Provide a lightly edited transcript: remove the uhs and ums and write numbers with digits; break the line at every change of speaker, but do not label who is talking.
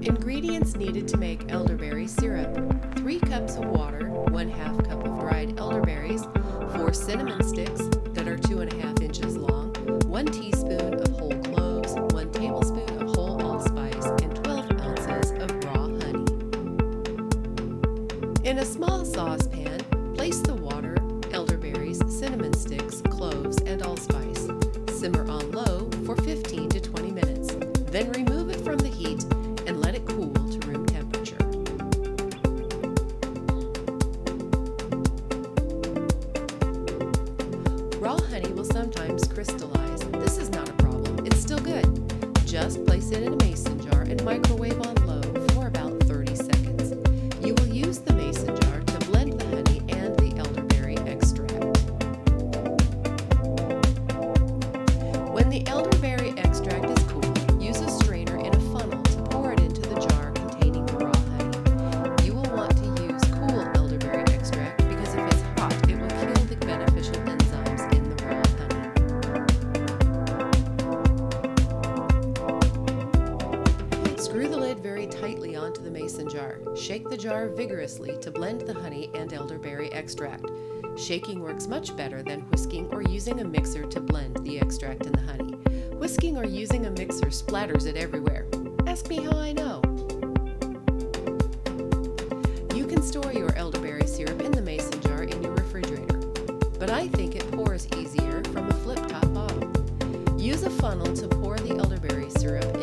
Ingredients needed to make elderberry syrup: 3 cups of water, 1/2 cup of dried elderberries, 4 cinnamon sticks that are 2.5 inches long, 1 teaspoon of whole cloves, 1 tablespoon of whole allspice, and 12 ounces of raw honey. In a small saucepan, place the water, elderberries, cinnamon sticks, cloves, and allspice. Simmer on low for 15 to 20 minutes. Then remove it from the heat and let it cool to room temperature. Raw honey will sometimes crystallize. This is not a problem. It's still good. Just place it in a mason jar and microwave on low for about 30 seconds. You will use the mason jar to blend the honey and the elderberry extract. When the elderberry extract is cool, use a strainer in a funnel to pour it into the jar containing the raw honey. You will want to use cool elderberry extract because if it's hot, it will kill the beneficial enzymes in the raw honey. Screw the lid very tightly onto the mason jar. Shake the jar vigorously to blend the honey and elderberry extract. Shaking works much better than whisking or using a mixer to blend the extract and the honey. Whisking or using a mixer splatters it everywhere. Ask me how I know. You can store your elderberry syrup in the mason jar in your refrigerator, but I think it pours easier from a flip-top bottle. Use a funnel to pour the elderberry syrup